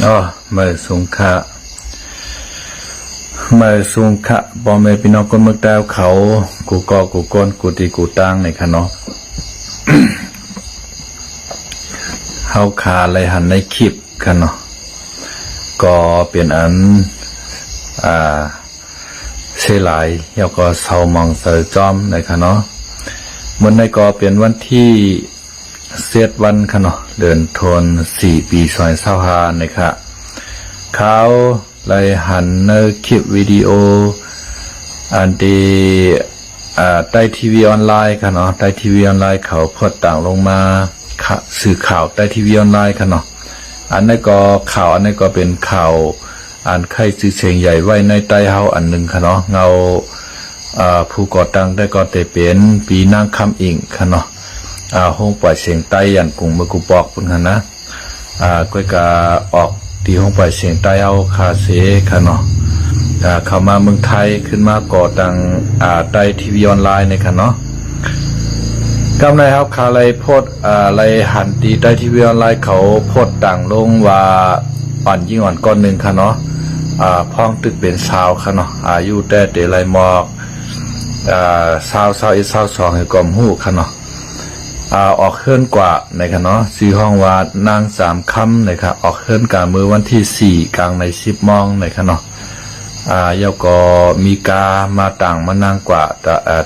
อ๋อมาสุงคะบอมเมพี่น้องคนเมืองดาวเขากูกอกูก้นกูตีกูตั้งในคะเนาะ เฮาขาอะไรหันในคลิปคะเนาะก็เปลี่ยนอันเสลายแล้วก็เซามองเซอจอมในคะเนาะมันในก็เปลี่ยนวันที่วันคะเนาะเดือนธันวาคมปี2025นะคะเขาเลยหันในคลิปวิดีโออันที่ใต้ทีวีออนไลน์ค่ะเนาะใต้ทีวีออนไลน์เขาพดต่างลงมาสื่อข่าวใต้ทีวีออนไลน์ค่ะเนาะอันนี้ก็ข่าวอันนี้ก็เป็นข่าวอันใครชื่อเสียงใหญ่ไว้ในใต้เฮาอันหนึ่งค่ะเนาะเงาผู้ก่อตั้งได้ก็แต่เป็นปีนางคำอิงค่ะเนาะห้องปล่อยเสียงใต้ยันกรุงเมื่อกูบอกเพิ่นค่ะนะก็กะออกที่ห้องปล่อยเสียงใต้เฮาคาเซค่ะเนาะเข้ามาเมืองไทยขึ้นมาก่อตั้งใต้ทีวีออนไลน์ในค่ะเนาะกำไรครับข่าวไรโพดไรหันตีใต้ทีวีออนไลน์เขาโพดต่างลงว่าอ่อนยิ่งอ่อนก้อนหนึ่งค่ะเนาะพ้องตึกเป็นชาวค่ะเนาะอายุแต่เดลัยหมอกชาว22ให้กลมหูค่ะเนาะออกเคลื่อนกว่าในค่ะเนาะชื่อห้องว่านาง3 ค่ำในค่ะออกเคลื่อนกลางมือวันที่4กลางใน10 โมงในค่ะเนาะยาก็มีกามาต่างมานางกว่า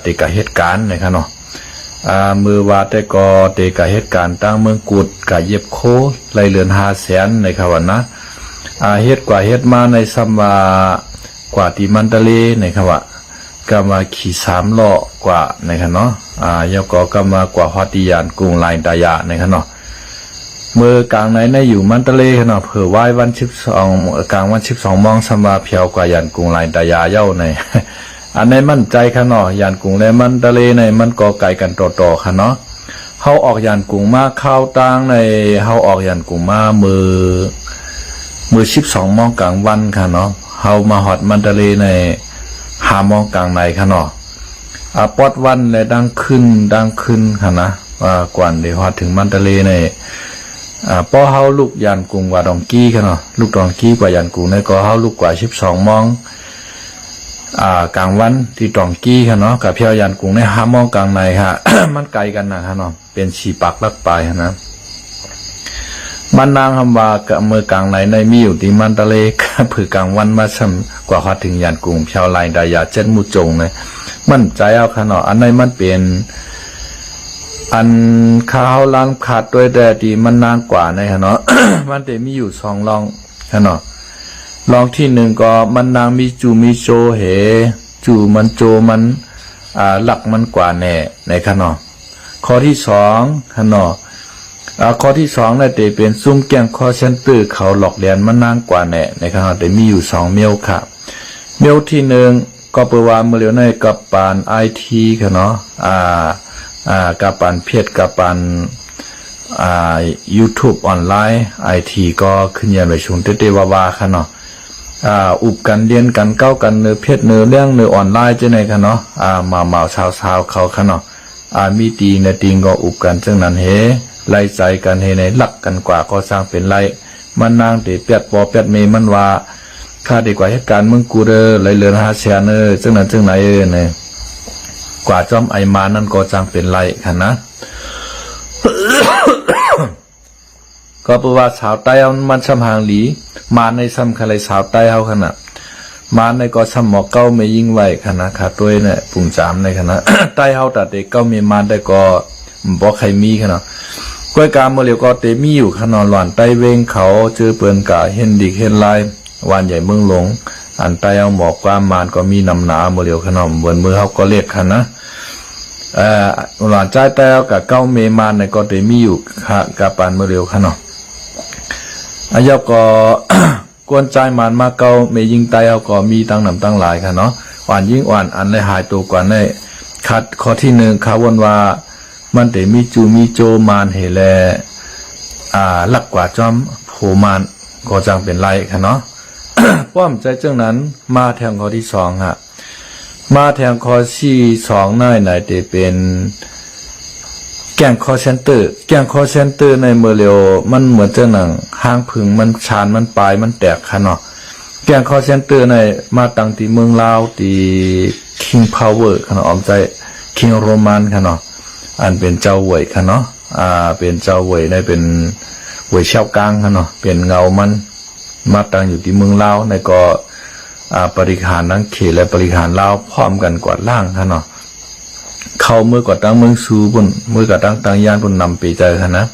แต่กะเหตุการณ์ในค่ะเนาะมือวาแต่ก็เตกะเหตุการณ์ตั้งเมืองกุดกะเย็บโคไล่เรือน500,000ในค่ะวันนะเฮ็ดกว่าเฮ็ดมาในซัมวากว่าที่มันตะเลในค่ะว่าก็มาขี่3 ล้อกว่าในค่ะเนาะยาก็มากว่าฮอดยานกรุงลายตายาในค่ะเนาะมือกลางไหนในอยู่มันตะเลค่ะเนาะเผื่อไว้วัน12กลางวัน12 โมงซัมวาเพียวกว่ายานกรุงลายตายาเย้าในอันในมั่นใจค่ะเนาะยานกรุงและมันตะเลในมันก็ไกลกันต่อค่ะเนาะเฮาออกยานกรุงมาเข้าต่างในเฮาออกยานกรุงมามือ12 โมงกลางวันค่ะเนาะเฮามาฮอดมันตะเลใน5 โมงกลางในค่ะเนาะปอดวันและดังขึ้นค่ะนะกว่าได้ฮอดถึงมันตะเลในพอเฮาลูกยานกรุงกว่าดองกี้ค่ะเนาะลูกดองกี้กว่ายานกรุงในก็เฮาลูกกว่า12 โมงกลางวันที่ตองกี้ค่ะเนาะกับเพียวยานกรุงใน5 โมงกลางในค่ะ มันไกลกันนะค่ะเนาะเป็น4 ปักลักปลายนะมันนางคำว่ากับเมื่อกลางในมีอยู่ที่มันตะเลผือกลางวันมาซ้ำกว่าฮอดถึงยานกรุงเพียวลายดายาเจ็ดมุจงเลยมั่นใจเอาค่ะเนาะอันในมันเป็นอันข้าวล้านขาดด้วยแต่ดีมันนานกว่าในค่ะเนาะ มันแต่มีอยู่2 ลองค่ะเนาะลองที่1ก็มันนางมีจูมีโจเหจูมันโจมันหลักมันกว่าแน่ในค่ะเนาะข้อที่2ค่ะเนาะข้อที่2ได้แต่เป็นซุ่มแกงคอเซ็นเตอร์เขาหลอกเลียนมันนานกว่าแน่ในค่ะเนาะแต่มีอยู่2 เมลค่ะเมลที่1ก็เปิดว่าเมื่อเร็วในกับปาน IT ค่ะเนาะกับปานเพจกับปานYouTube ออนไลน์ IT ก็ขึ้นยันไปชุนเตวาค่ะเนาะอุบกันเรียนกันเก้ากันเนื้อเพจเนื้อเรื่องเนื้อออนไลน์จังไหนค่ะเนาะมาชาวเขาค่ะเนาะมีตีในติงก็อุบกันจังนั้นเฮไล่ใจกันเฮในหลักกันกว่าก็สร้างเป็นไล่มันนางติเปียดปอเปียดเมมันว่าค่าดีกว่าเหตุการณ์เมืองกูเด้อไล่เรือน500,000จังนั้นจังไหนเนี่ยกว่าจอมไอมานั่นก็จังเป็นไล่ค่ะนะ ก็เพราะว่าสาวใต้เอามันซ้ำหางหลีมาในซ้ำอะไรสาวใต้เอาขนาดมาในก็ซ้ำหมอเก้าไม่ยิ่งไหวขนาดขาดด้วยเนี่ยปุ่มจามในขนาด ใต้เอาแต่เด็กเก้ามีมาได้ก็บอกใครมีขนาดก้อยการเมื่อเร็วก็เตมีอยู่ขนาดหลอนใต้เวงเขาเจอเปิ่นกะเห็นดิเห็นลายวันใหญ่เมืองหลงอันใต้เอาหมอกความมานก็มีนำหนาเมื่อเร็วขนาดบนมือเขาก็เรียกขนาดหลอนใจใต้เอากับเก้าเมมานในก็เตมีอยู่ค่ะกับปานเมื่อเร็วขนาดอายก็ กวนใจมันมาเกาเมยิงไตเอาก็มีตั้งนำตั้งหลายค่ะเนาะอ่อนยิ่งอ่อนอันเลยหายตัวกว่าในคัดข้อที่1เขาวนว่ามันแต่มีจูมีโจมานเฮแลหลักกว่าจอมโผมานก็จังเป็นไรค่ะเนาะ ป้อมใจจังนั้นมาแทงข้อที่2ฮะมาแทงข้อที่2ไหนแต่เป็น แก๊งคอเซ็นเตอร์แก๊งคอเซ็นเตอร์ในเมื่อเร็วมันเหมือนเจ้าหนังห้างพึ่งมันชานมันปลายมันแตกค่ะเนาะแก๊งคอเซ็นเตอร์ในมาตั้งที่เมืองลาวที่ King Power ค่ะเนาะออมใจ King Roman ค่ะเนาะอันเป็นเจ้าเว่ยค่ะเนาะเป็นเจ้าเว่ยในเป็นเว่ยเช่ากลางค่ะเนาะเป็นเงามันมาตั้งอยู่ที่เมืองลาวในก็บริหารทั้งเขตและบริหารลาวพร้อมกันกวาดล่างค่ะเนาะเข้ามือกวาดตั้งเมืองซูบุญมือกวาดตั้งย่านบุญนำไปเจอค่ะนะ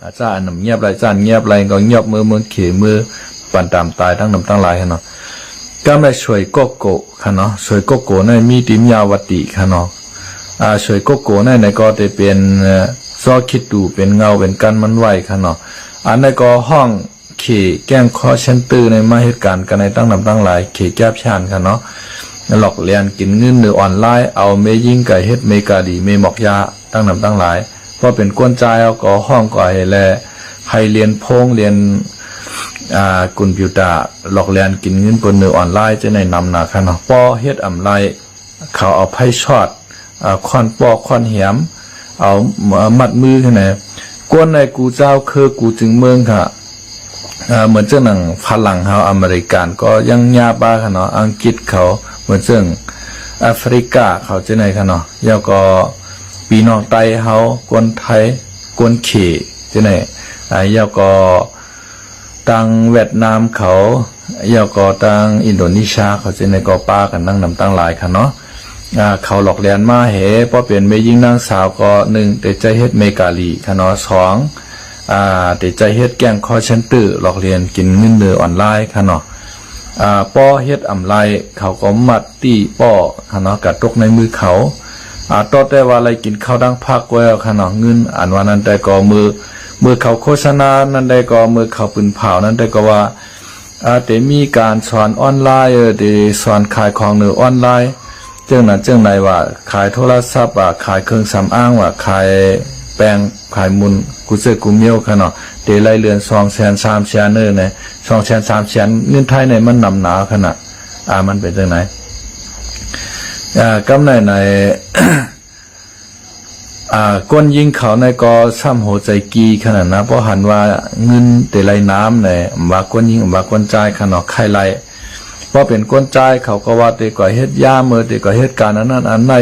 อาจารย์เงียบไรอาจารย์เงียบไรก็เงียบมือเขมือปั่นตามตายทั้งนำตั้งหลายค่ะเนาะก็ไม่ช่วยโกโก้ค่ะเนาะช่วยโกโก้ในมีติมยาวติค่ะเนาะช่วยโกโก้ในก็จะเป็นซอคิดดูเป็นเงาเป็นกันมันไหวค่ะเนาะอันในก็ห้องเขแก้งคอเชนตือในมาเหตุการณ์กันในตั้งนำตั้งหลายเขแก้บชานค่ะเนาะหลอกเลียนกินเงินหรือออนไลน์เอาเมยิงไก่เฮ็ดเมกาดีเมหมอกยาตั้งนำตั้งหลายเพราะเป็นก้นใจเอาก็ห้องก็ให้เรียนพงเรียนกุนพิวตาหลอกเลียนกินเงินบนเนื้อออนไลน์จะในนำหนาค่ะเนาะป้อเฮ็ดอำไลเขาเอาไพ่ช็อตค่อนป้อค่อนเหียมเอามัดมือขึ้นไหนก้นในกูเจ้าคือกูจึงเมืองค่ะเหมือนเจ้าหนังฝรั่งเขาอเมริกันก็ยังยาบ้าค่ะเนาะอังกฤษเขาเหมือนเจ้าแอฟริกาเขาจะไหนค่ะเนาะแล้วก็ปีน้องไตเขาคนไทยคนเขจะไหนแล้วก็ตังเวียดนามเขาแล้วก็ตังอินโดนีเซียเขาจะในก็ป้ากันนั่งนำตั้งหลายค่ะเนาะเขาหลอกเลียนมาเหเพราะเป็นเมยิงนางสาวก็1แต่ใจเฮ็ดเมกาลีค่ะเนาะ2แต่ใจเฮ็ดแกงคอเชนตือหลอกเรียนกินเงินเดือนออนไลน์ค่ะเนาะป้อเฮ็ดอำไลเขาก็มัดตี้ป้อค่ะเนาะกระตกในมือเขาต่อแต่ว่าอะไรกินข้าวดังพักไว้ค่ะเนาะเงินอันว่านั้นแต่ก็มือเขาโฆษณานั้นได้ก็มือเขาปืนเผานั้นได้ก็ว่าแต่มีการสอนออนไลน์แต่สอนขายของเนื้อออนไลน์เจ้านั้นเจ้าไหนว่าขายโทรศัพท์ขายเครื่องสำอางว่าขายแปลงขายมุนกูเจอกูเมียวค่ะเนาะเดลัยเรือน200,000 300,000เนอเนี่ย200,000 300,000เงินไทยในมันนำหนาขนาดมันเป็นจังไหนกำใน ก้นยิงเขาในก็ซ้ำหัวใจกีขนาดนะเพราะหันว่าเงินเดลัยน้ำเนี่ยว่าก้นยิงว่าก้นใจขนาดไข่ไรเพราะเป็นก้นใจเขาก็ว่าเดก่อเฮ็ดย่าเมื่อเดก่อเฮ็ดการนั้นอันไหน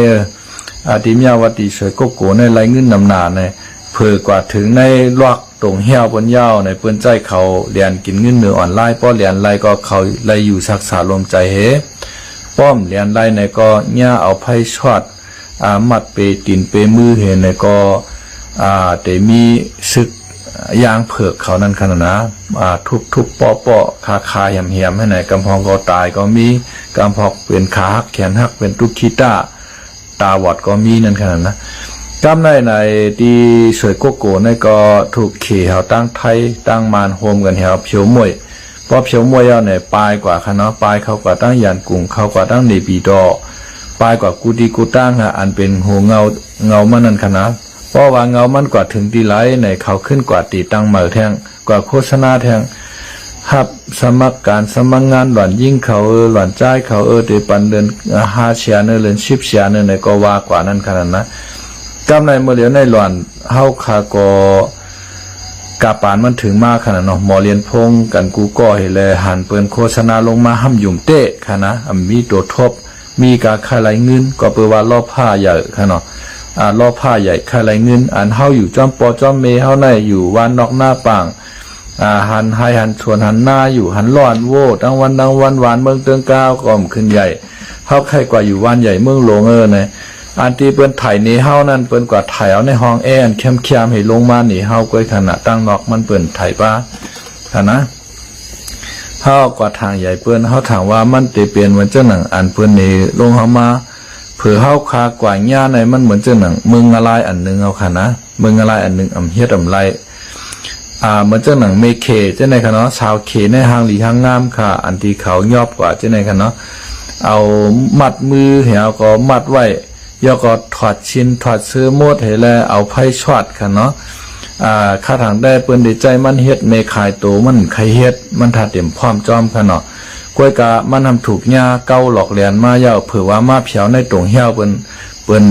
ติมยาวติสวยโกโก้ในไรเงินนำหนาเนี่ยเผื่อกว่าถึงในลวกตรงเหี้ยวบนยาวในเปื้อนใจเขาเรียนกินเงินเนื้อออนไลน์ป้อเรียนไรก็เขาไรอยู่ศักษาลมใจเฮป้อมเรียนไรในก็เนี่ยเอาไพ่ช็อตมัดเปตินเปมือเห็นในก็แต่มีซึกยางเผือกเขานั่นขนาดนะทุบป้อคาเหี่ยมให้ไหนกำพองก็ตายก็มีกำพองเป็นขาหักแขนหักเป็นตุกขีตาตาบอดก็มีนั่นขนาดนะจำได้ในที่สวยโกโก้ในก็ถูกเขี่ยวตั้งไทยตั้งมานโฮมกันแถวเพียวมวยเพราะเพียวมวยเอาเนี่ยปลายกว่าค่ะเนาะปลายเขากว่าตั้งยานกุ้งเขากว่าตั้งเนปีดอปลายกว่ากูดีกูตั้งอันเป็นหัวเงามันนั่นค่ะนะเพราะว่าเงามันกว่าถึงตีไลในเขาขึ้นกว่าตีตั้งเหมือแทงกว่าโฆษณาแทงหับสมัครการสมัครงานหล่อนยิ่งเขาหล่อนจ่ายเขาเดปันเดิน5 เชียร์เดือน10 เชียร์ในก็ว่ากว่านั้นขนาดนะกำในเมื่อเดียวในหล่อนเฮาคากกาปานมันถึงมากขนาดเนาะหมอเรียนพงกันกูก็เห็นเลยหันเปิ้นโฆษณาลงมาห้ำยุ่มเตะค่ะนะมีตัวทบมีการขายไหลเงินก็เปิดว่าล่อผ้าใหญ่ค่ะเนาะล่อผ้าใหญ่ขายไหลเงินอันเฮาอยู่จอมปอจอมเมเฮาในอยู่วันนอกหน้าป่างหันให้หันชวนหันหน้าอยู่หันร้อนโวตั้งวันหวานเมืองเตืองก้าวก่อมขึ้นใหญ่เฮาใครกว่าอยู่วันใหญ่เมืองหลวงเนี่ยอันที่เปิ้นไถนี่เฮานั่นเปิ้นกว่าไถเอาในห้องแอร์เข้มๆให้ลงมานี่เฮาก้อยขนาดตั้งนอกมันเปิ้นไถป้าค่ะนะเฮากว่าทางใหญ่เปิ้นเฮาถามว่ามันสิเปลี่ยนเหมือนเจ้าหนังอันเปิ้นนี่ลงเฮามาเผื่อเฮาคากว่าหญ้าในมันเหมือนเจ้าหนังมึงอะไรอันนึงเอาค่ะนะมึงอะไรอันนึงเฮ็ดไรเหมือนเจ้าหนังเมเคเจ้าไหนคะเนาะชาวเคในห้างหลีห้างงามค่ะอันที่เขายอบกว่าเจ้าไหนคะเนาะเอามัดมือเหี่ยวก็มัดไว้ยอก็ถอดชิ้นถอดเสื้อหมดให้แล้วเอาไพ่ช็อตค่ะเนาะค่าทางได้เปิ้นดีใจมันเฮ็ดเมขายโตมันใครเฮ็ดมันถ้าเต็มพร้อมจอมค่ะเนาะกล้วยกะมันทำถูกหญ้าเก้าหลอกเลียนมายาวเผื่อว่ามาเผียวในตรงเหี่ยวเปิ้น เปิ้น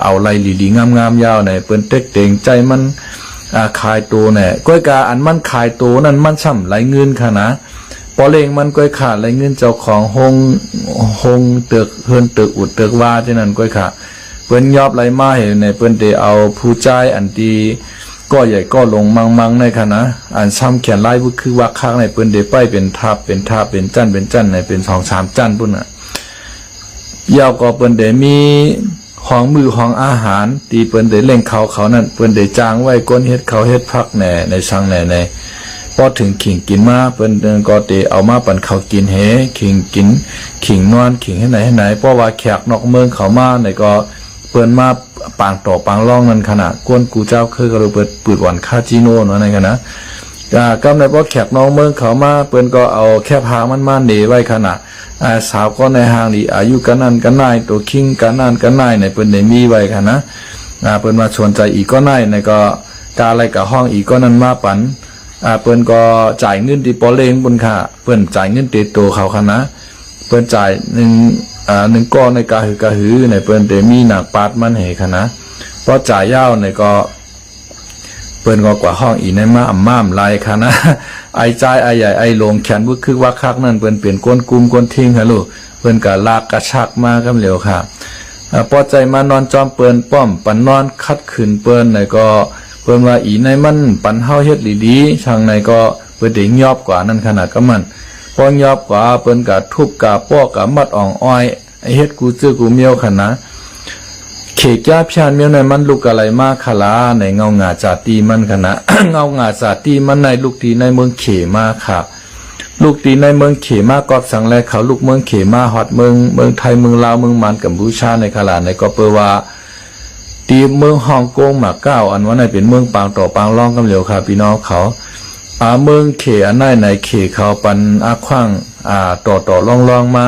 เอาไล่หลีๆงามๆยาวในเปิ้นเต็กเต็งใจมันขายตัวเนี่ยก้อยกาอันมันขายตัวนั่นมันช่ำไหลเงินค่ะนะปอเลงมันก้อยขาดไหลเงินเจ้าของหงเตึกเฮือนตึกอุดตึกว่าที่นั่นก้อยขาเปิ้นยอบไหลมาเห็นในเปิ้นได้เอาผู้ใจอันดีก็ใหญ่ก็ลงมังในค่ะนะอันซ้ำเขียนไล่คือว่าข้างในเปิ้นได้ไปเป็นทับเป็นจั่นในเป็น2-3จั่นพุ่นน่ะยาวก็เปิ้นได้มีของมือของอาหารตีเปิ้นได้เล่งเขานั่นเปิ้นได้จ้างไว้ก้นเฮ็ดเขาเฮ็ดพักแหน่ในช่างแหน่ในพอถึงขิงกินมาเปิ้นก็ได้เอามาปั่นเขากินเฮขิงกินขิงนอนขิงให้ไหนเพราะว่าแขกนอกเมืองเขามาในก็เปิ้นมาปางต่อปางร่องนั่นขนาดก้นกูเจ้าคือก็เลยเปิดปืดหวานคาจิโน่เนาะในกันนะกำในพอแขกนอกเมืองเขามาเปิ้นก็เอาแค่พามันมาหนีไว้ขนาดสาวก็ในห้างนี่อายุกันนั่นกันนายตัวคิงกันนั่นกันนายในเปิ้นได้มีไว้ค่ะนะเปิ้นมาชวนใจอีกก็นายในก็กาอะไรกับห้องอีกก็นั่นมาปันเปิ้นก็จ่ายเงินที่ปอเลงบนค่ะเปิ้นจ่ายเงินติดตัวเขาค่ะนะเปิ้นจ่าย1ก้อนในกะหือในเปิ้นได้มีหนักปาดมันให้ค่ะนะพอจ่ายยาวในก็เปิ้นก็กว่าห้องอีในมาอ่ำม่ามลายค่ะนะไอ้ใจไอ้ใหญ่ไอ้ลงแขนบ่คือว่าคักนั่นเปิ้นเปลี่ยนก้นกุมก้นทิ้งค่ะลูกเปิ้นก็ลากกระชักมากํเร็วค่ะพอใจมานอนจอมเปิ้นป้อมปันนอนคัดขืนเปิ้นในก็เปิ้นว่าอีในมันปันเฮาเฮ็ดดีๆช่างในก็เปิ้นได้ยอบกว่านั่นขนาดก็มันพอยอบกว่าเปิ้นก็ทุบกะป้อกะมัดอ่องอ้อยไอ้เฮ็ดกูจื้อกูเมียวค่ะนะเขจ้าพานเมียวในมันลูกอะไรมากขลาในเงาหงาจาตีมันขณะ เงาหงาจาตีมันในลูกตีในเมืองเขมาค่ะลูกตีในเมืองเขมากอบสังแลเขาลูกเมืองเขมาฮอดเมืองไทยเมืองลาวเมืองมันกัมพูชาในขลาในก็เปว่าตีเมืองฮ่องกงมาก้าวอันว่าในเป็นเมืองปางต่อปางร่องกำเหลียวค่ะพี่น้องเขาเมืองเขอันในเขเขาปันขว้างต่อร่องมา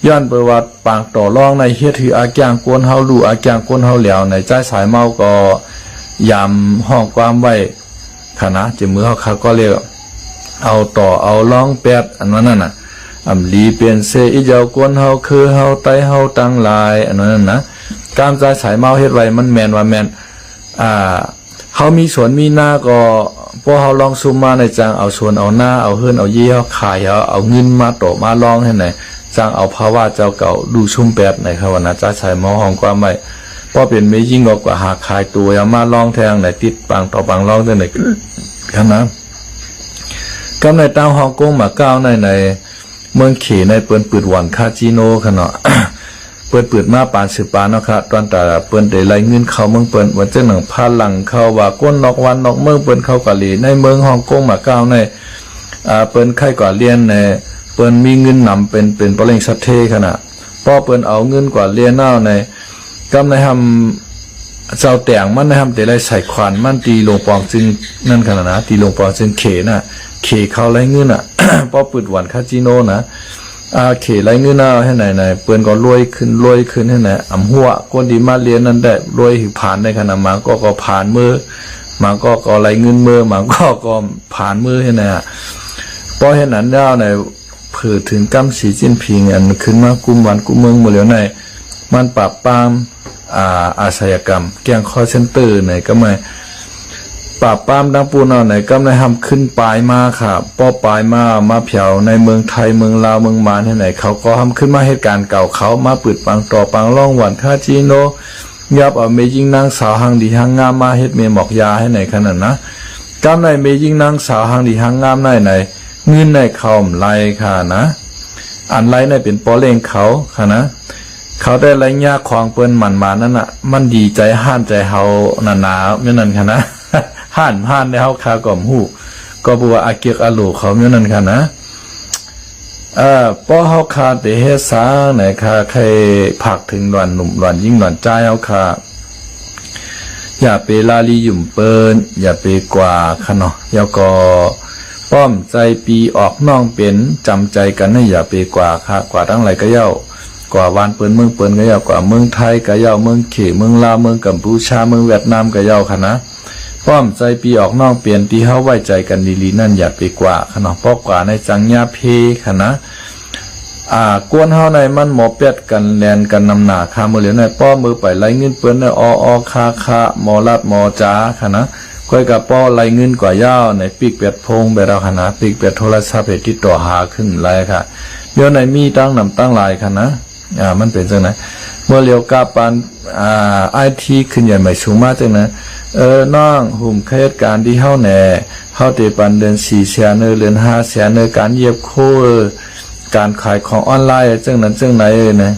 ย้อนประวัติปางต่อร่องในเฮ็ดถืออาจางกวนเฮาลู่อาจางกวนเฮาเหลียวในใจสายเมาก็ยำห้องความไว้คณะจะมือเฮาเขาก็เรียกเอาต่อเอาร่องแปดอันนั้นน่ะลีเปลี่ยนเซอีเจ้ากวนเฮาคือเฮาไตเฮาตั้งลายอันนั้นนะการใจสายเมาเฮ็ดไว้มันแม่นว่าแม่นเฮามีสวนมีนาก็พอเฮาลองซุมมาในจางเอาสวนเอาหน้าเอาเฮือนเอายี่เฮาขายเอาเงินมาโตมาลองให้ไหนจางเอาภาวะเจ้าเก่าดูชุ่มแปดในครับว่านะจ้าชายมอห้องความไม่พอเป็นไม่ยิ่งกว่าหาขายตัวยามาลองแทงไหนติดปังต่อปังลองได้ไหนครับนะกำในตามฮ่องกงมาก้าวในเมืองเขในเปิ้นปืดหวานคาจิโนค่ะเนาะ เปิ้นปืดมาปานสืบปานเนาะค่ะตอนแต่เปิ้นได้ไล่เงินเขาเมืองเปิ้นวันเจ้าหนังพาหลังเข้าว่าก้นนอกวันนอกเมืองเปิ้นเข้ากะหลีในเมืองฮ่องกงมาก้าวในเปิ้นไข่กว่าเรียนในเปิ้นมีเงินนำเป็นปริญญาเทขนาดพอเปิ้นเอาเงินกว่าเรียนเอาในกำในทำเจ้าแต่งมันในทำแต่ไรใส่ขวัญมันตีลงปองจึงนั่นขนาดนะตีลงปองจึงเขน่ะเขเขาไรเงินอ่ะ พอปืดหวานคาจิโนนะเขไรเงินเอาให้ไหนเปิ้นก็รวยขึ้นให้ไหนหัวคนดีมาเรียนนั่นได้รวยผ่านในขนาดมาก็ผ่านมือมาก็ไรเงินมือมาก็ผ่านมือให้ไหนพอเห็นนั้นแล้วในเผื่อถึงกำสีจิ้นพิงอันขึ้นมากุมวันกุมเมืองหมดแล้วในมันปราบปรามอาชญากรรมแกงคอเซ็นเตอร์ในก็ไม่ปราบปรามดังปูนเอาไหนก็ไม่ทำขึ้นปลายมาค่ะป้อปลายมาเผาในเมืองไทยเมืองลาวเมืองมานที่ไหนเขาก็ทำขึ้นมาเหตุการณ์เก่าเขามาปืดปังต่อปังล่องหวานคาจิโนยับเอาเมยิงนางสาวหางดีหางงามมาเฮ็ดเมหมอกยาให้ไหนขนาดนะกำในเมยิงนางสาวหางดีหางงามไหนเงินในเขาไล่ค่ะนะอันไล่ในเป็นปอเล่งเขาค่ะนะเขาได้ไล่ยาของเปิ้นมันมานั่นน่ะมันดีใจห้านใจเฮาหนาๆเนี่ยนั่นค่ะนะ ห้านในเฮาคาก่อมหู้ก็บัวอาเกียกอาโลเขาเนี่ยนั่นค่ะนะป้อเฮาคาเตเฮสาไหนค่ะใครผักถึงหลอนหนุ่มหลอนยิ่งหลอนใจเฮาคาอย่าไปลาลีหยุ่มเปิ้นอย่าไปกว่าค่ะเนาะแล้วก็ป้อมใจปีออกน้องเป็นจำใจกันให้อย่าไปกว่าค่ะกว่าทั้งหลายก็เย้ากว่าวานเปิ้นเมืองเปิ้นก็เย้ากว่าเมืองไทยก็เย้าเมืองเขเมืองลาวเมืองกัมพูชาเมืองเวียดนามก็เย้าค่ะนะป้อมใจปีออกน้องเปลี่ยนที่เฮาไว้ใจกันดีๆนั่นอย่าไปกว่าค่ะเนาะเพราะกว่าในจังญาเพค่ะนะ กวนเฮาในมันหมอเป็ดกันแลนกันนำหนาคามือเหลียวในป้อมือไปไล่เงินเปิ้นในอคาหมอลัดหมอจ๋าค่ะนะก้อยกับป้อไล่เงินกว่ายาวในปีกเป็ดพงไปเราค่ะนะปีกเป็ดโทรศัพท์ติดต่อหาขึ้นไล่ค่ะเดี๋ยวในมีตั้งนำตั้งหลายค่ะนะมันเป็นจังไหนเมื่อเหลียวกาปันIT ขึ้นใหญ่ใหม่สูงมากจังนะน้องหุ่มเหตุการณ์ที่เฮาแหน่เฮาติปันเดือน4แสนเดือน5แสนการเหยียบโคการขายของออนไลน์จังนั้นจังไหนนะ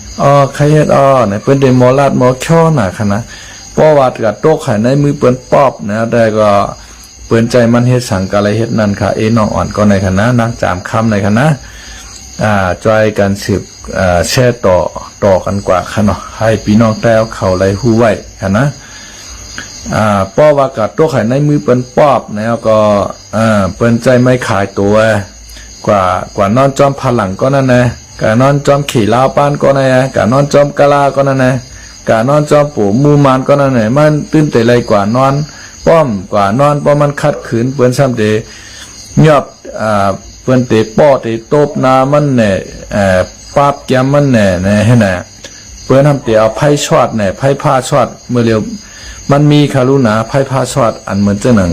ใครเฮ็ดเนี่ยเปิ้นได้หมอลาดหมอค้อน่ะค่ะนะป้อวัดกับโต๊ะขายในมือเปิ้นป๊อบนะแต่ก็เปิ้นใจมันเฮ็ดสังกะไรเฮ็ดนั่นค่ะน้องอ่อนก็ในค่ะนะนางจามคำในค่ะนะจอยกันสืบแชร์ต่อกันกว่าค่ะเนาะให้พี่น้องแต้วเขาไล่ฮู้ไว้ค่ะนะป้อว่ากับโต๊ะขายในมือเปิ้นป๊อบแล้วก็เปิ้นใจไม่ขายตัวกว่านอนจอมพลังก็นั่นแหละกานอนจอมขี่ลาวปานก็นั่นแหละกานอนจอมกะลาก็นั่นแหละกานอนจอมปู่มูมานก็นั่นแหละมันตื่นเตะไรกว่านอนป้อมกว่านอนป้อมมันคัดขืนเปิ้นซ้ำเดยอบเปิ้นเตะป้อเตะตบนามันแหน่ปาบแก้มมันแหน่ให้แหน่เปิ้นทำเตะเอาไพ่ช็อตแหน่ไพ่ผ้าช็อตเมื่อเร็วมันมีคารุณาไพ่ผ้าช็อตอันเหมือนเจ้าหนัง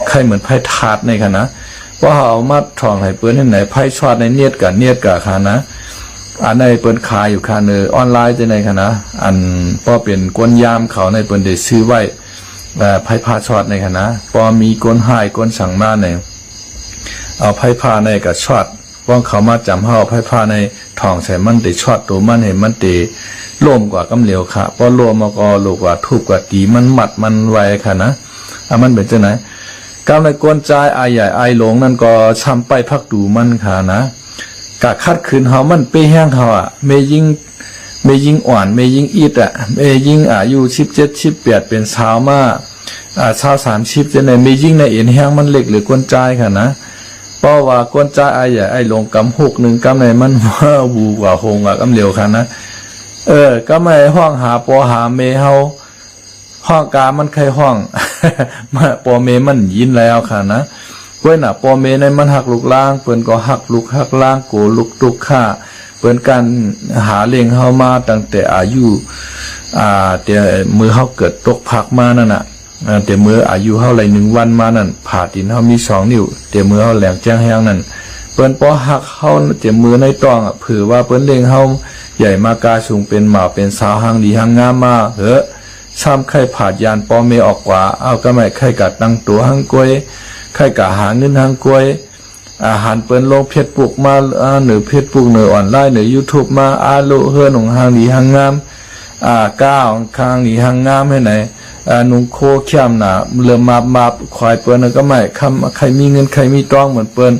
ใครเหมือนไพ่ถาดในค่ะนะว่าเอามาท่องให้เปิ้นที่ไหนไพ่ช็อตในเนียดกับค่ะนะอันในเปิ้นขายอยู่ค่ะเนอออนไลน์จะในค่ะนะอันพอเป็นกวนยามเขาในเปิ้นได้ซื้อไว้ไพ่ผ้าช็อตในค่ะนะพอมีกวนหายกวนสั่งมาในเอาไพ่ผ้าในกับช็อตว่าเขามาจำเฮาไพ่ผ้าในท่องใส่มันได้ช็อตตัวมันให้มันได้ล่มกว่ากำเหลวค่ะพอล่มมาก็ลูกว่าทุบกว่าตีมันหมัดมันไวค่ะนะมันเป็นจังไหนกำในกวนใจอายใหญ่อายหลงนั่นก็ช้ำไปพักดูมันค่ะนะกะคัดคืนเฮามันไปแห้งเฮาเมยิ่งอ่อนเมยิ่งอิดเมยิ่งอายุ17 18เป็นสาวมาสาว30จะในเมยิ่งในเอ็นแห้งมันเล็กหรือกวนใจค่ะนะเพราะว่ากวนใจอายใหญ่อายหลงกำ6 1กำในมันว่าบูกว่าหงกำเหลวค่ะนะก็ไม่ห้องหาปอหาเมเฮาห้องกามันใครห้องมาปอเมมันยินแล้วค่ะนะเปิ้นปอเมในมันหักลูกล่างเปิ้นก็หักลูกหักล่างโกลูกตุกค่าเปิ้นการหาเลี้ยงเฮามาตั้งแต่อายุแต่มือเฮาเกิดตกผักมานั่นน่ะแต่มืออายุเฮาไหล1 วันมานั่นผ่าดินเฮามี2 นิ้วแต่มือเฮาแหลงแจ้งแฮงนั่นเปิ้นปอหักเฮาแต่มือในต้องเผื่อว่าเปิ้นเลี้ยงเฮาใหญ่มากาสูงเป็นหมาเป็นสาวหางดีหางงามมาช้ำไข่ผาดยานปอเมออกกว่าเอาก็ไม่ไข่กัดตั้งตัวหางกล้วยไข่กะหาเงินหางกล้วยอาหารเปิ้นลงเพชรปลูกมาหรือเพชรปลูกหรือออนไลน์หรือ YouTube มาโลเฮือนของหางดีหางงามก้าวข้างดีหางงามให้ไหนนุ่งโคเข้มน่ะเริ่มมาควายเปิ้นก็ไม่ใครมีเงินใครมีต้องเหมือนเปิ้น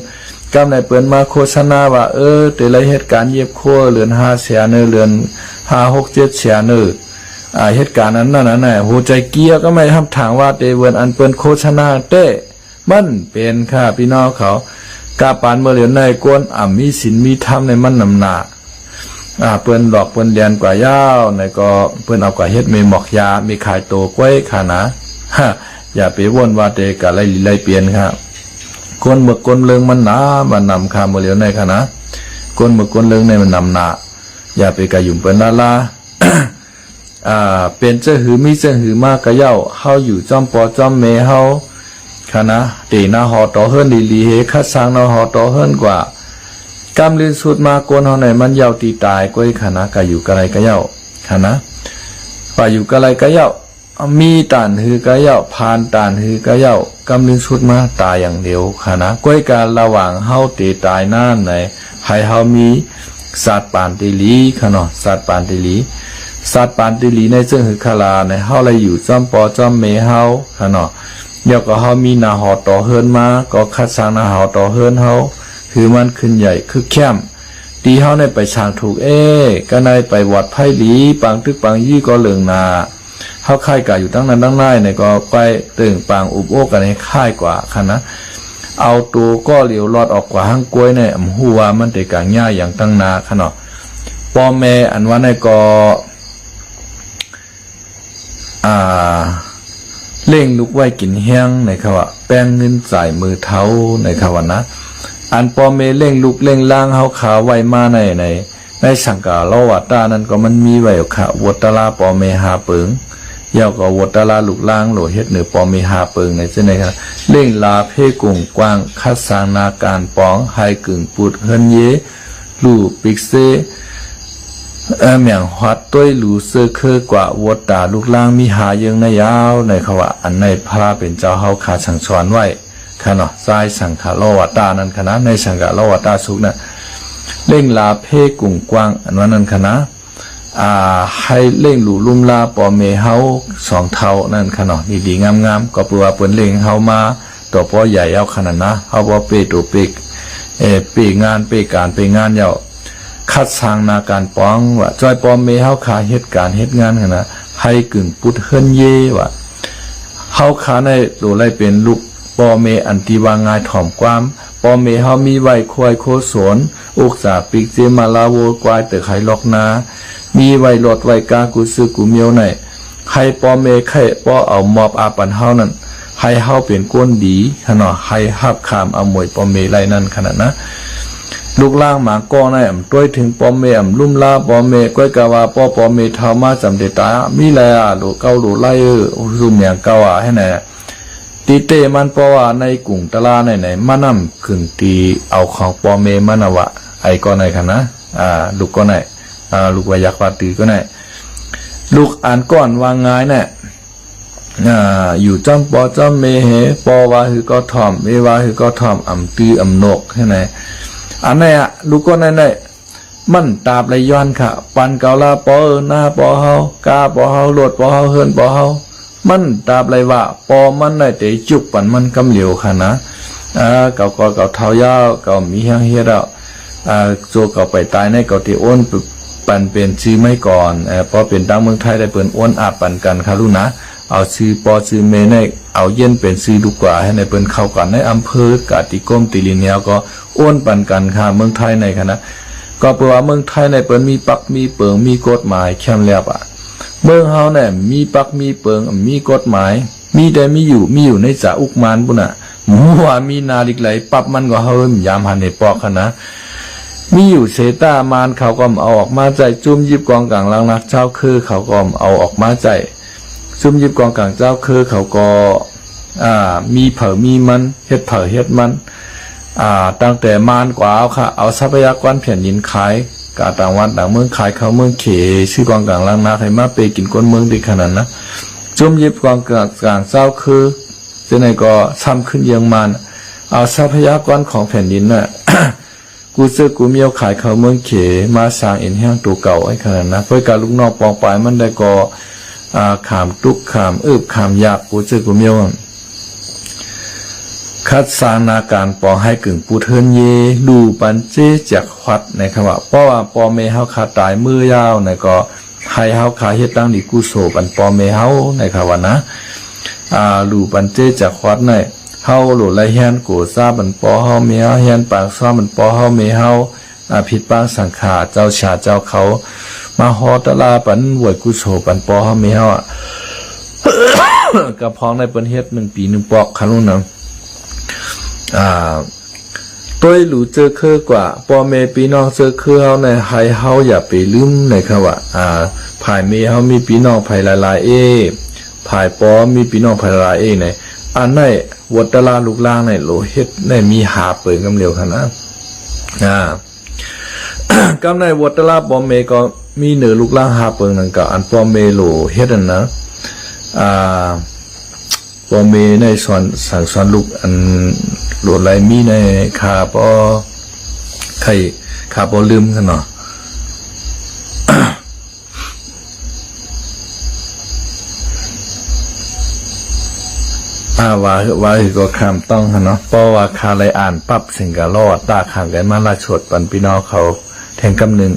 กำในเปิ้นมาโฆษณาว่าแต่ละเหตุการณ์เย็บโคเรือน5 แสนเรือน5 6 7 แสนเหตุการณ์นั้นน่ะหัวใจเกียก็ไม่ทำทางว่าเตเวินอันเปิ้นโฆษณาเต้มันเป็นค่ะพี่น้องเขากาปานเมื่อเหลียวในกวนมีศีลมีธรรมในมันนำหนาเปิ้นหลอกเปิ้นเรียนกว่ายาวในก็เปิ้นเอากว่าเฮ็ดมีหมอกยามีขายโตกล้วยค่ะนะอย่าไปวนว่าเตกะไล่เปลี่ยนค่ะคนเมื่อกลเลิงมันหนามันนำคาเมื่อเหลียวในค่ะนะคนเมื่อกลเลิงในมันนำหนาอย่าไปกะยุ่มเปิ้นลาเป็นเจ้าหือมีเจ้าหือมากกะเย้าเฮาอยู่จอมปอจอมเมเฮาค่ะนะตีนาหอต่อเฮิรนลีเฮคัดสร้างนาหอต่อเฮิรนกว่ากำลินสุดมากวนเฮาไหนมันยาวตีตายก้อยค่ะนะกะอยู่กะไรกะเย้าค่ะนะว่าอยู่กะไรกะเย้ามีตานหือกะเย้าผ่านตานหือกะเย้ากำลินสุดมาตายอย่างเดียวค่ะนะก้อยการระหว่างเฮาตีตายนั่นไหนให้เฮามีสัตว์ปานติลีค่ะเนาะสัตว์ปานติลีสัตว์ปานติลีในเจ้าหือคาลาในเฮาเลยอยู่จอมปอจอมเมเฮาค่ะเนาะเดี๋ยวก็เฮามีนาหอต่อเฮิรนมาก็คัดสร้างนาหอต่อเฮิรนเฮาคือมันขึ้นใหญ่คือแคมตีเฮาในไปช่างถูกก็ในไปวัดไผ่หลีปางตึกปางยี่ก็เหลืองนาเฮาค่ายกะอยู่ตั้งนั้นตั้งนายเนี่ยก็ไปตึงปางอุบโอกันให้ค่ายกว่าค่ะนะเอาตัวก็เหลียวรอดออกกว่าหางกล้วยเนี่ยฮู้ว่ามันได้กางหญ้าอย่างตั้งนาค่ะเนาะปอแม่อันว่าในก็เล่งลุกไว้กินแห้งในคำว่าแป้งเงินใส่มือเท้าในคำว่านะอันปอเมเล่งลุกเล่งล่างเฮาขาไว้มาใน ในสังกาลวัตตานั้นก็มันมีไว้ค่ะวัตลาปอเมหาเปิงเยาก็วัตลาลูกล่างโหลเฮ็ดเหนือปอเมหาเปิงในเช่นไหนครับเล่งลาเพกุ่งกว้างคัดสางนาการปองไฮกึ่งปุดเฮินเยลู่ปิกเซเมียงฮัดต้วยหลูเซอร์เคอกว่าวัดตาลูกล่างมีหายังในยาวในขวะอันในพระเป็นเจ้าเฮาขาสังสอนไว้ค่ะเนาะซ้ายสังขาโลวัตตานั้นคณะในสังขาโลวัตตาสุกน่ะเล่งลาเพกุ่งกว้างอันนั้นคณะให้เล่งหลูลุ่มลาปอเมเฮาสองเท่านั่นค่ะเนาะดีๆงามๆก็เปื่อเปิ้นเล่งเฮามาต่อปอใหญ่เอาขนาดนะเฮาบ่เปตัวเปกเปงานเปการเปงานเยาคัดสางนาการป้องว่าจอยปอมเมเฮาขาเหตุการณ์เหตุงานนะให้กึ่งปุดเฮินเยว่าเฮาขาในโดไลเป็นลูกปอเมอันติวางงายถ่อมความปอเมเฮามีไว้ควายโคสนอุกษาปิกเจมาลาโวกวายเตอไขลอกนามีไว้หลอดไว้กากุซึกุเมียวในใครปอเมไข่ปอเอามอบอาปันเฮานั่นให้เฮาเป็นก้นดีขนาดให้ฮับขามเอามวยปอเมไรนั่นขนาดนะลูกล่างหมาก้อในด้วยถึงปอมเมลุ่มลาปอมเมก้อยกาวาปอมเมทามาจำเดตามีแลลูกเก้าลูกไล่ซุ่มอย่างเก้าให้ไหนตีเตมันปอว่าในกลุ่มตะลาไหนมานำขึงตีเอาของปอมเมมานาวะไอก้อในค่ะนะลูกก้อในลูกวายักษ์วาตีก้อในลูกอ่านก้อนวางง่ายเนี่ยอยู่จำปอจำเมเหปอว่าคือก็ถ่อมเมว่าคือก็ถ่อมตีนกให้ไหนอันนี้ลูกก็ในมันตาบไรย้อนค่ะปันเกาลาปอหน้าปอเฮากาปอเฮาโลดปอเฮาเฮินปอเฮามันตาบไรว่าปอมันได้แต่จุกปันมันกำเหลียวค่ะนะเก่าเท้ายาวเก่ามีเฮียงเฮียดโจเก่าไปตายในเก่าที่อ้นปันเป็นชื่อไม่ก่อนพอเป็นตั้งเมืองไทยได้เปิ่นอ้นอาบปันกันค่ะลูกนะเอาชื่อปอชื่อเมในเอาเย็นเป็นชื่อลูกกว่าให้ในเปิ้นเข้ากันในอำเภอกาติก้มติลินเนียวก็อ้วนปันกันค่ะเมืองไทยในคณะก็แปลว่าเมืองไทยในเปิ้นมีปักมีเปิงมีกฎหมายเข้มแลบเมืองเฮาเนี่ยมีปักมีเปิงมีกฎหมายมีแต่มีอยู่ในจ่าอุกมานปุ่นน่ะหมู่ว่ามีนาลิกไหลปับมันก็เฮิมยามหันในปอกค่ะนะมีอยู่เซตามานเขาก็เอาออกมาใจจุ่มยิบกองกลางลังนักเจ้าคือเขาก็เอาออกมาใจซุ่มยิบกองกลางเจ้าคือเขาก็มีเผอมีมันเฮ็ดเผอเฮ็ดมันตั้งแต่มานกว่าเอาค่ะเอาทรัพยากรแผ่นดินขายกาต่างวันต่างเมืองขายเขาเมืองเขชื่อกองกลางลังนาให้มาไปกินก้นเมืองดีขนาดนะซุ่มยิบกองกลางเจ้าคือจะไหนก็ซ้ำขึ้นยังมันเอาทรัพยากรของแผ่นดินน่ะ กูซื้อกูเมียวขายเขาเมืองเขมาสร้างเอ็นแห้งตัวเก่าไอ้ขนาดนะเพื่อการลูกนอกปองปลายมันได้ก็ขามตุกขามขามยากกูเจอกูเมียวคัดสางนาการปองให้กึ่งปูเทินเยลูปันเจจากวัดในคำว่าเพราะว่าปอเมเฮาขาตายมือยาวในก็ให้เฮาขาเฮ็ดตั้งดีกูโศปันปอเมเฮาในคำว่านะลูปันเจจากวัดในเฮาโหลไรเฮียนกูซาบันปอเฮาเมียเฮียนปากซ้อบันปอเฮาเมเฮาผิดปางสังขาเจ้าชาเจ้าเขามาฮอตลาปันหวยกุโสปันปอเฮาเมียกับพ้องในประเทศ1 ปี1 ปอกคันนู้นนะตัวหลูเจอคือกว่าปอเมปีน้องเจอคือเฮาในไฮเฮาอย่าไปลืมในคำว่าภายเมเฮามีปีน้องภายหลายภายปอมีปีน้องภายหลายในอันในวัตลาลูกล่างในโลเฮ็ดในมีหาเปิงกำเร็วขนาดกำในวัตลาปอเมก็มีเหนือลูกล่างหาเปิงนั่นก็อันปอเมโลเฮ็ดนั่นนะปอเมในสั่งสอนลูกอันโหลดไหลมีในขาปอไข่ขาปอลืมกันเนาะว่าก็คำต้องเนาะเพราะว่าคาไรอ่านปั๊บสิ่งกะรอดตาขังกันมาละชดปันพี่น้องเขาแทงกำหนึ่ง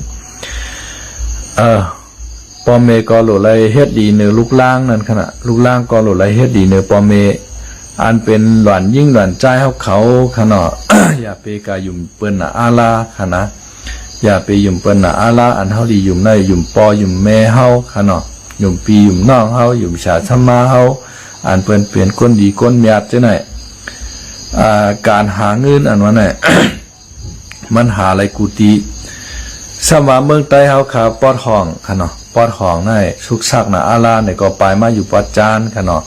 ปอเมก็โหลไรเฮ็ดดีเนื้อลูกล่างนั่นขณะลูกล่างก็โหลไรเฮ็ดดีเนื้อปอเมอันเป็นหลานยิ่งหลานใจเขาขณะ อย่าไปกายุ่มเปิ้นอาลาขณะอย่าไปยุ่มเปิ้นอาลาอันเฮาดียุ่มในยุ่มปอยุ่มแม่เฮาขณะยุ่มปียุ่มน้องเฮายุ่มชาชัมมาเฮาอันเปลี่ยนคนดีคนเมียดจะไหนการหาเงินอันว่าไหน มันหาอะไรกูตี สมาเมืองใต้เฮาขาปอดห้องค่ะเนาะปอดห้องในสุกซักนะอาลาเนี่ยก็ไปมาอยู่ปอดจานค่ะเนาะ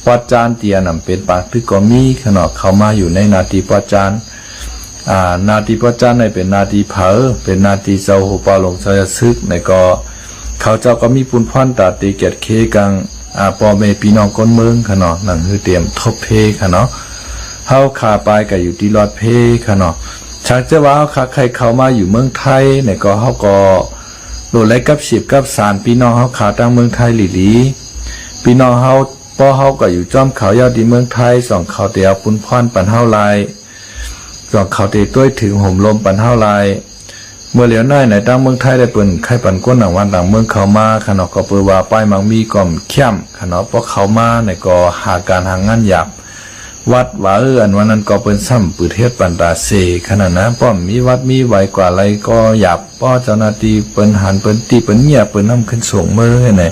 ปอดจานเตียนำเป็นปากทึกก็มีค่ะเนาะเข้ามาอยู่ในนาทีปอดจานนาทีปอดจานในเป็นนาทีเผาเป็นนาทีเจ้าหูปาลงเจ้าซึกในก็เขาเจ้าก็มีปุนพ่อนตาตีเกียรติเคกังปอเมพี่น้องคนเมืองค่ะเนาะนั่นคือเตรียมทบเพค่ะเนาะเฮาขาไปก็อยู่ที่รอดเพค่ะเนาะชักจะว่าเขาใครเข้ามาอยู่เมืองไทยเนี่ยก็เขาก็โหลดไล่กับ10กับสารพี่น้องเขาขาตั้งเมืองไทยหลีพี่น้องเขาป้อเขาก็อยู่จ้อมเขายาวดีเมืองไทยสองเขาเตียวปุนพรปันเท่าไรสองเขาเตีต้วยถึงห่มลมปันเท่าไรเมื่อเหลียวหน้าในตั้งเมืองไทยได้เปิ่นไข่ปันก้นหนังวันต่างเมืองเขามาขนอกก็เปิดว่าป้ายมังมีก่อมเข้มขนอกเพราะเขามาในก็หาการหางานหยาบวัดว่าอันวันนั้นก็เป็นซ้ำปืดเทศปันตาเสขนาดนั้นป้อมมีวัดมีไหวกว่าอะไรก็หยาบป้อเจ้าหน้าที่เปิ้นหันเปิ้นตีเปิ้นเงียบเปิ้นน้ำขึ้นส่งมือเนี่ย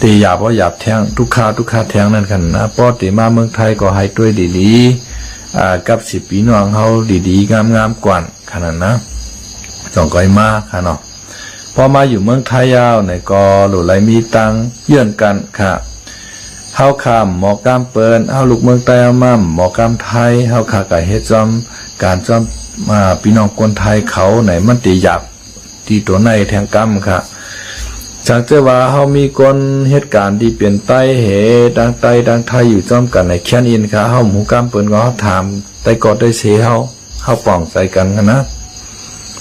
ตีหยาบว่าหยาบแทงทุกขาแทงนั่นขนาดนะป้อตีมาเมืองไทยก็ให้ด้วยดีๆกับ10ปีน้องเฮาดีๆงามๆกว่าขนาดนะจ่องก้อยมาค่ะเนาะพอมาอยู่เมืองไทยยาวเนี่ยก็หลุดไหลมีตังเยื่อนกันค่ะเฮาข้ามหมอกามเปิ้นเฮาลูกเมืองใต้เอามาหมอกามไทยเฮาขาไก่เฮ็ดจอมการจอมพี่น้องคนไทยเขาไหนมันติหยับที่ตัวในแทงกรรมค่ะจากเจว่าเฮามีคนเหตุการณ์ที่เปลี่ยนไต้เหดังไต้ดังไทยอยู่จอมกันในแค้นอินค่ะเฮาหมู่กามเปิ้นก็เฮาถามไต้กอดได้เสเฮาป้องใจกันนะ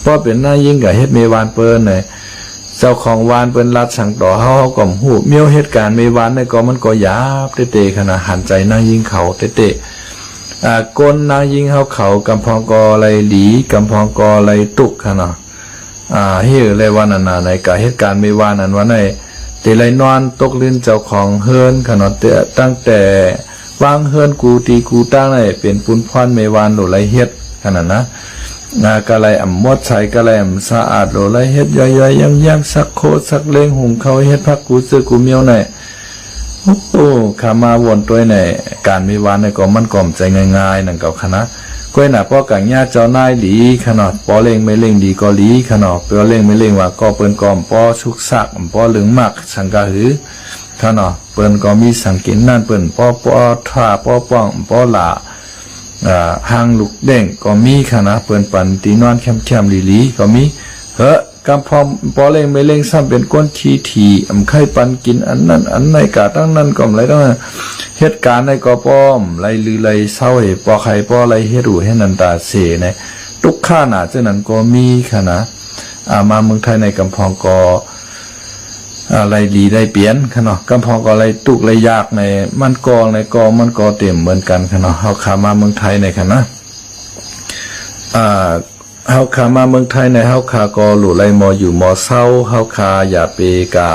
เพราะเป็นหน้ายิ่งกับเฮ็ดเมวานเปิ้นเนี่ยเจ้าของวานเป็นรัดสั่งต่อเฮาก็หูเมียวเหตุการณ์ไม่วานในก็มันก็หยาบเตะๆขนาดหันใจนางยิงเขาเตะๆก้นนางยิงเขากำพองกอไหลหลีกำพองกอไหลตุกขนาดเฮ้ยเลยวันนั้นในกับเหตุการณ์ไม่วานนั้นวันไหนเตะไหลนอนตกลื่นเจ้าของเฮินขนาดตั้งแต่วางเฮินกูตีกูตั้งในเป็นปุนพรไม่วานหลุไหลเฮ็ดขนาดนะกะไรมดใส่กะไรสะอาดโหลไรเฮ็ดย่อยๆย่ำสักโคสักเลงหุงเขาเฮ็ดพักกูซื้อกูเมียวไหนโอ้ขามาวนตัวไหนการมีวานในก็มันก่อมใจง่ายๆนั่นเก่าคณะก้อยหน่ะป้อกังญาเจ้านายหลีขนาดป้อเล่งไม่เล่งดีก็หลีขนาดป้อเล่งไม่เล่งว่าก็เปิ้นก่อมป้อชุกซักป้อเหลืองมักสังกะหือขนาดเปิ้นก็มีสังเกตนั่นเปิ้นป้อท่าป้อป้องป้อหล่าหางลูกเด้งก็มีค่ะนะเปิ้นปันตีนอนแคมๆลีๆก็มีกำพอมปอเล่งไม่เล่งซ้ำเป็นก้นขี้ถี่ไข่ปันกินอันนั้นอันไหนกะตั้งนั้นก็ไรต้องเหตุการณ์ในก็ป้อมไรลือไรเศร้าเหปอไข่ปอไรเฮ็ดหูให้นันตาเสในทุกข้าหนาเจ้านั้นก็มีค่ะนะมาเมืองไทยในกำพองก็อะไรดีได้เปลี่ยนขนาดกำพองก็อะไรตุกอะไรยากในมันกองในกองมันก็เต็มเหมือนกันขนาดเฮาขามาเมืองไทยในขณะเฮาขามาเมืองไทยในเฮาขาก็หลุไหลมออยู่มอเศร้าเฮาขาอย่าเปกะ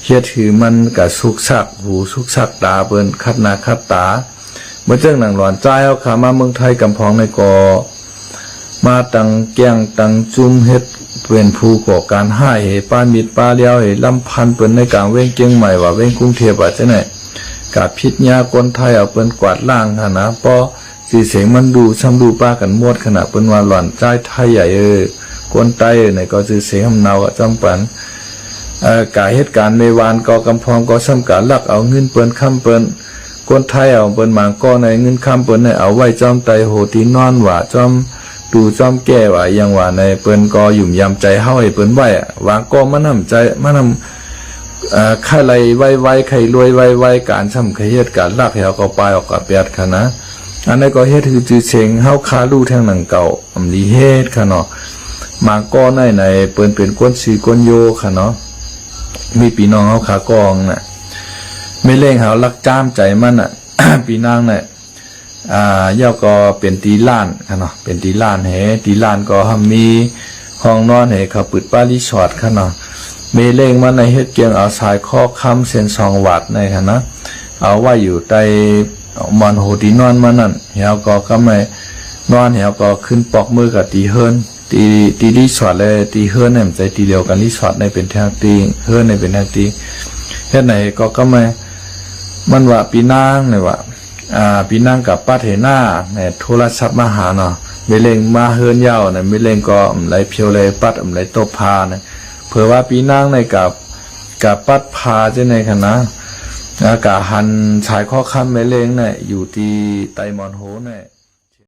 เฮ็ดถือมันกะสุกซักหูสุกซักตาเปิ้นคัดหน้าคัดตาเมื่อเจ้าหนังหลอนใจเฮาขามาเมืองไทยกำพองในก็มาตังแก้งตังจุ่มเฮ็ดเป็นผู้ก่อการให้ป้ามิดป้าเลี้ยวลำพันเปิ้นในกลางเว้งเจียงใหม่ว่าเว้งกรุงเทพว่าจังไหนกับพิษยาคนไทยเอาเปิ้นกวาดล่างขนาดป้อสีเสียงมันดูซ้ำดูป้ากันมวดขนาดเปิ้นว่าหล่อนใจไทยใหญ่คนไต้ในก็สีเสียงหำเนาจำปันกาเหตุการณ์ในวานก็กำพองก็ซ้ำกาลักเอาเงินเปิ้นค้ำเปิ้นคนไทยเอาเปิ้นหมางก็ในเงินค้ำเปิ้นในเอาไว้จอมไตโหตีนอนว่าจอมดูจอมแก้ว่ายังว่าในเปิ้นก็ยุ่มยำใจเฮาให้เปิ้นไว้วางก็มันนำใจมันนำค่าไรไว้ใครรวยไว้การซ้ำเฮ็ดการลักให้เฮาก็ไปออกกับแปดค่ะนะอันนี้ก็เฮ็ดคือจือเชงเฮาคาลู่แทงหนังเก่าอำลีเฮ็ดค่ะเนาะมาก็ในเปิ้นเป็นก้นสีก้นโยค่ะเนาะมีพี่น้องเฮาขากองน่ะไม่เล่งเฮารักจ้ามใจมันน่ะ พี่นางน่ะย่อก็เป็นตีล้านค่ะเนาะเป็นตีล้านตีล้านก็มีห้องนอนเขาปิดป้ารีสอร์ทค่ะเนาะเมเล่งมันในเฮ็ดเกียงเอาสายข้อค้ำเส้น2 วัตต์ในค่ะนะเอาไว้อยู่ใต้มอนโหตีนอนมันนั่นเฮาก็ไม่นอนเฮาก็ขึ้นปอกมือกับตีเฮิรนตีรีสอร์ทเลยตีเฮิรนเนี่ยมันใจตีเดียวกันรีสอร์ทในเป็นทางตีเฮิรนในเป็นทางตีเฮ็ดไหนก็ไม่มันว่าปีนางเนี่ยว่า พี่นั่งกับป้าเถน่าเนี่ยโทรศัพท์มาหาเนาะเมเลงมาเฮิรนยาวเนี่ยเมเลงก็ไหลเพียวเลยปัดไหลตบพาเนี่ยเผื่อว่าพี่นั่งในกับปัดพาเจ้าในคณะกะหันชายข้อคำเมเลงเนี่ยอยู่ที่ไตมอนโฮเนี่ย